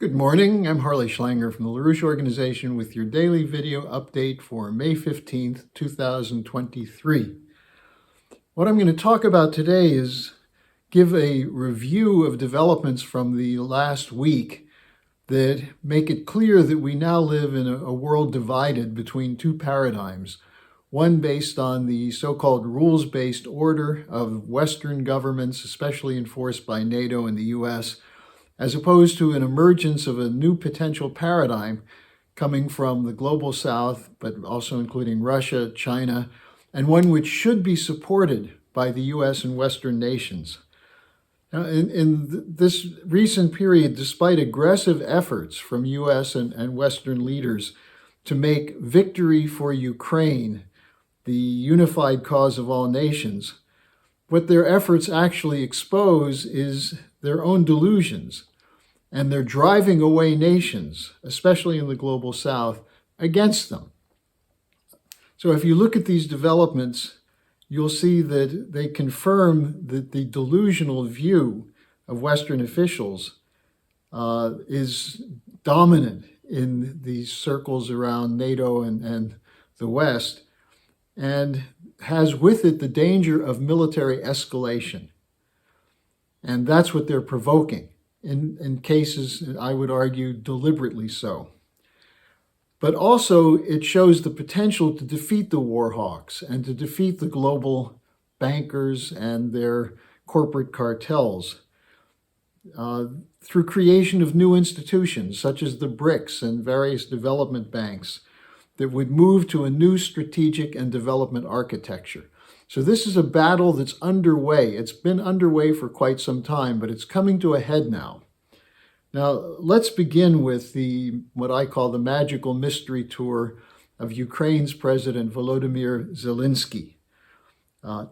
Good morning, I'm Harley Schlanger from the LaRouche organization with your daily video update for May 15th, 2023. What I'm going to talk about today is give a review of developments from the last week that make it clear that we now live in a world divided between two paradigms, one based on the so-called rules-based order of Western governments, especially enforced by NATO and the US, as opposed to an emergence of a new potential paradigm coming from the global South, but also including Russia, China, and one which should be supported by the US and Western nations. Now, in this recent period, despite aggressive efforts from US and Western leaders to make victory for Ukraine the unified cause of all nations, what their efforts actually expose is their own delusions. And they're driving away nations, especially in the global South, against them. So if you look at these developments, you'll see that they confirm that the delusional view of Western officials is dominant in these circles around NATO and the West, and has with it the danger of military escalation. And that's what they're provoking. In cases, I would argue, deliberately so. But also, it shows the potential to defeat the war hawks and to defeat the global bankers and their corporate cartels through creation of new institutions, such as the BRICS and various development banks, that would move to a new strategic and development architecture. So this is a battle that's underway. It's been underway for quite some time, but it's coming to a head now. Now, let's begin with what I call the magical mystery tour of Ukraine's President Volodymyr Zelensky.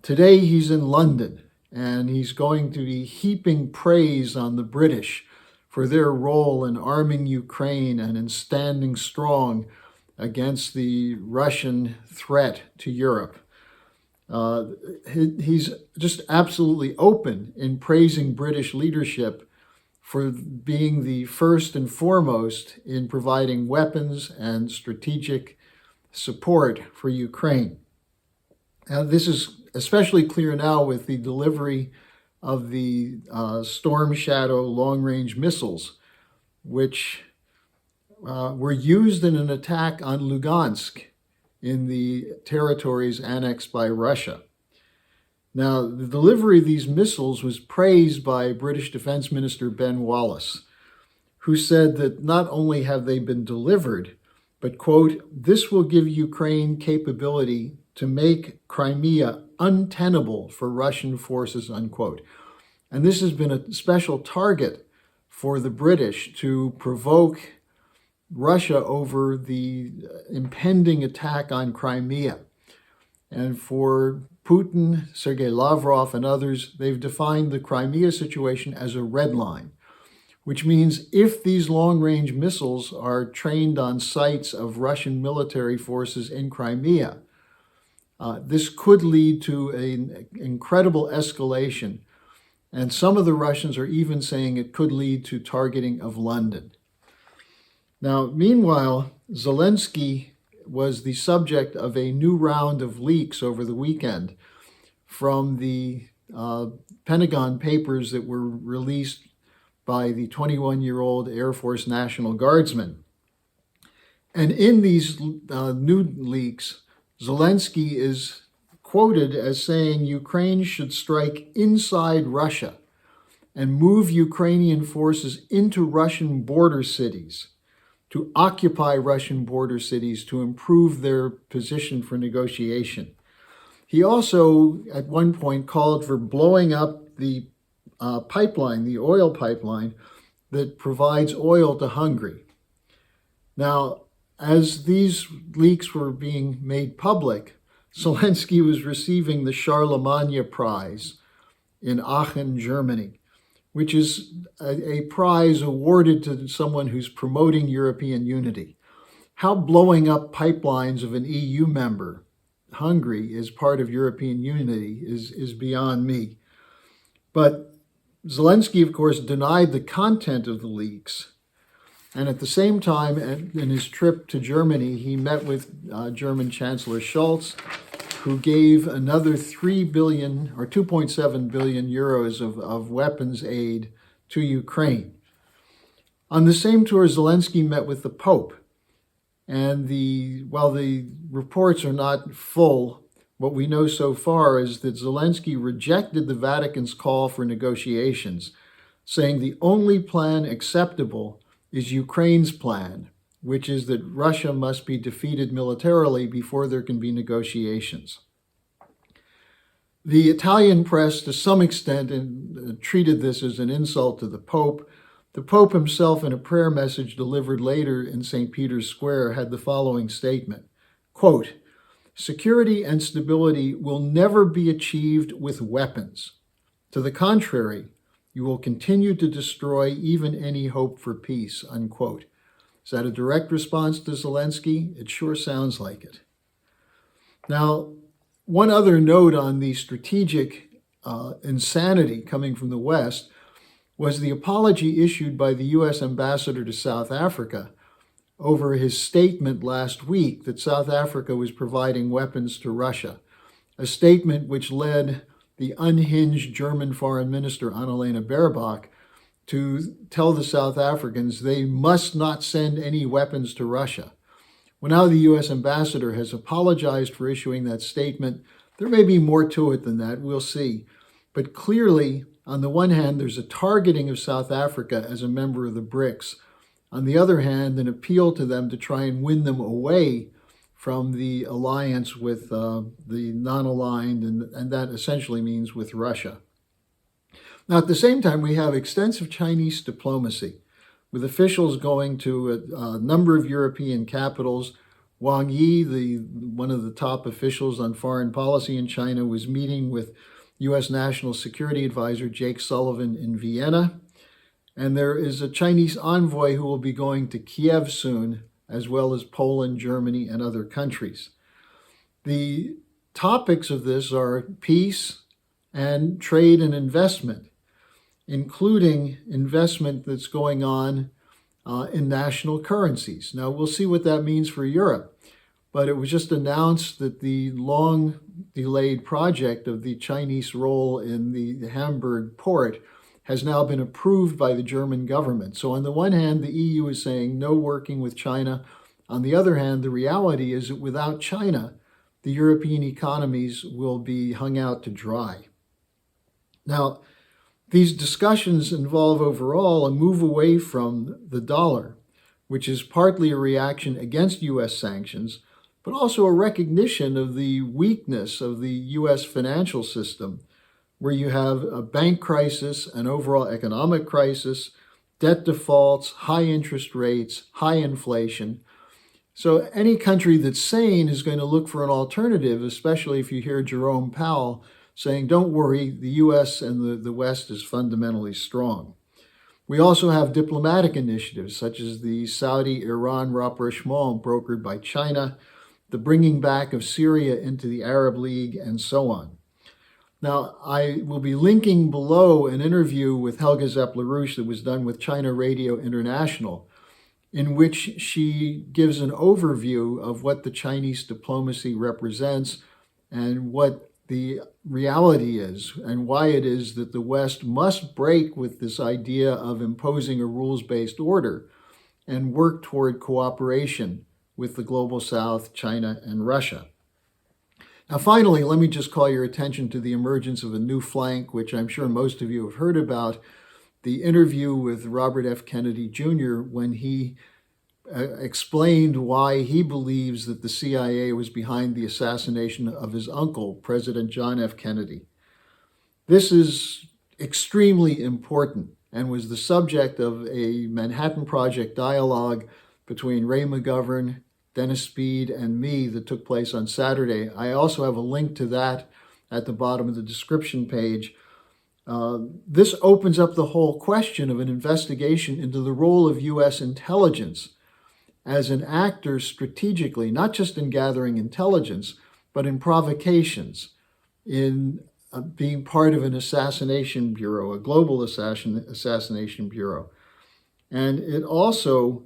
Today, he's in London, and he's going to be heaping praise on the British for their role in arming Ukraine and in standing strong against the Russian threat to Europe. He's just absolutely open in praising British leadership for being the first and foremost in providing weapons and strategic support for Ukraine. Now, this is especially clear now with the delivery of the Storm Shadow long-range missiles, which were used in an attack on Lugansk in the territories annexed by Russia. Now, the delivery of these missiles was praised by British Defense Minister Ben Wallace, who said that not only have they been delivered, but, quote, "this will give Ukraine capability to make Crimea untenable for Russian forces," unquote. And this has been a special target for the British to provoke Russia over the impending attack on Crimea. And for Putin, Sergei Lavrov, and others, they've defined the Crimea situation as a red line, which means if these long-range missiles are trained on sites of Russian military forces in Crimea, this could lead to an incredible escalation. And some of the Russians are even saying it could lead to targeting of London. Now, meanwhile, Zelensky was the subject of a new round of leaks over the weekend from the Pentagon papers that were released by the 21-year-old Air Force National Guardsman. And in these new leaks, Zelensky is quoted as saying Ukraine should strike inside Russia and move Ukrainian forces into Russian border cities, to occupy Russian border cities to improve their position for negotiation. He also, at one point, called for blowing up the pipeline, the oil pipeline, that provides oil to Hungary. Now, as these leaks were being made public, Zelensky was receiving the Charlemagne Prize in Aachen, Germany, which is a prize awarded to someone who's promoting European unity. How blowing up pipelines of an EU member, Hungary, is part of European unity is beyond me. But Zelensky, of course, denied the content of the leaks. And at the same time, in his trip to Germany, he met with German Chancellor Scholz, who gave another 3 billion or 2.7 billion euros of weapons aid to Ukraine. On the same tour, Zelensky met with the Pope. And while the reports are not full, what we know so far is that Zelensky rejected the Vatican's call for negotiations, saying the only plan acceptable is Ukraine's plan, which is that Russia must be defeated militarily before there can be negotiations. The Italian press, to some extent, treated this as an insult to the Pope. The Pope himself, in a prayer message delivered later in St. Peter's Square, had the following statement, quote, "Security and stability will never be achieved with weapons. To the contrary, you will continue to destroy even any hope for peace," unquote. Is that a direct response to Zelensky? It sure sounds like it. Now, one other note on the strategic insanity coming from the West was the apology issued by the U.S. ambassador to South Africa over his statement last week that South Africa was providing weapons to Russia, a statement which led the unhinged German Foreign Minister Annalena Baerbock to tell the South Africans they must not send any weapons to Russia. Well, now the U.S. ambassador has apologized for issuing that statement. There may be more to it than that, we'll see. But clearly, on the one hand, there's a targeting of South Africa as a member of the BRICS. On the other hand, an appeal to them to try and win them away from the alliance with the non-aligned, and that essentially means with Russia. Now, at the same time, we have extensive Chinese diplomacy, with officials going to a number of European capitals. Wang Yi, one of the top officials on foreign policy in China, was meeting with U.S. National Security Advisor Jake Sullivan in Vienna. And there is a Chinese envoy who will be going to Kiev soon, as well as Poland, Germany, and other countries. The topics of this are peace and trade and investment, including investment that's going on in national currencies. Now, we'll see what that means for Europe. But it was just announced that the long-delayed project of the Chinese role in the Hamburg port has now been approved by the German government. So on the one hand, the EU is saying no working with China. On the other hand, the reality is that without China, the European economies will be hung out to dry. Now, these discussions involve overall a move away from the dollar, which is partly a reaction against U.S. sanctions, but also a recognition of the weakness of the U.S. financial system, where you have a bank crisis, an overall economic crisis, debt defaults, high interest rates, high inflation. So any country that's sane is going to look for an alternative, especially if you hear Jerome Powell saying, don't worry, the U.S. and the West is fundamentally strong. We also have diplomatic initiatives, such as the Saudi-Iran rapprochement brokered by China, the bringing back of Syria into the Arab League, and so on. Now, I will be linking below an interview with Helga Zepp-LaRouche that was done with China Radio International, in which she gives an overview of what the Chinese diplomacy represents and what the reality is, and why it is that the West must break with this idea of imposing a rules-based order and work toward cooperation with the global South, China, and Russia. Now, finally, let me just call your attention to the emergence of a new flank, which I'm sure most of you have heard about, the interview with Robert F. Kennedy Jr. when he explained why he believes that the CIA was behind the assassination of his uncle, President John F. Kennedy. This is extremely important and was the subject of a Manhattan Project dialogue between Ray McGovern, Dennis Speed, and me that took place on Saturday. I also have a link to that at the bottom of the description page. This opens up the whole question of an investigation into the role of U.S. intelligence as an actor strategically, not just in gathering intelligence, but in provocations, in being part of an assassination bureau, a global assassination bureau. And it also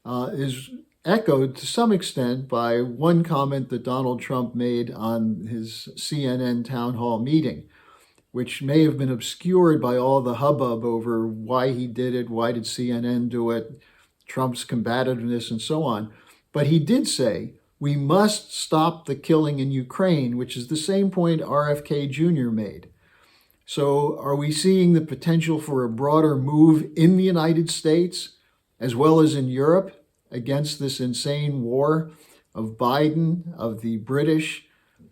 is echoed to some extent by one comment that Donald Trump made on his CNN town hall meeting, which may have been obscured by all the hubbub over why he did it, why did CNN do it, Trump's combativeness, and so on. But he did say, we must stop the killing in Ukraine, which is the same point RFK Jr. made. So are we seeing the potential for a broader move in the United States, as well as in Europe, against this insane war of Biden, of the British,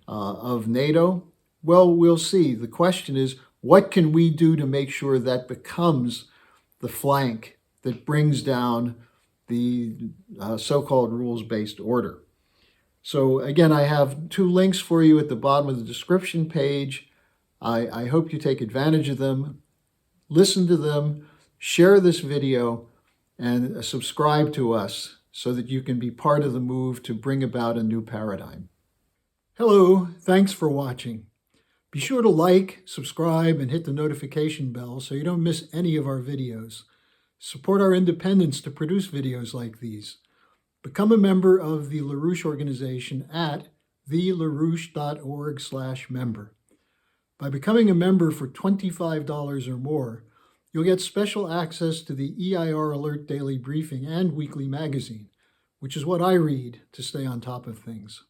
of NATO? Well, we'll see. The question is, what can we do to make sure that becomes the flank that brings down the so-called rules-based order? So again, I have 2 links for you at the bottom of the description page. I hope you take advantage of them, listen to them, share this video, and subscribe to us so that you can be part of the move to bring about a new paradigm. Hello, thanks for watching. Be sure to like, subscribe, and hit the notification bell so you don't miss any of our videos. Support our independence to produce videos like these. Become a member of the LaRouche organization at thelarouche.org/member. By becoming a member for $25 or more, you'll get special access to the EIR Alert Daily Briefing and Weekly Magazine, which is what I read to stay on top of things.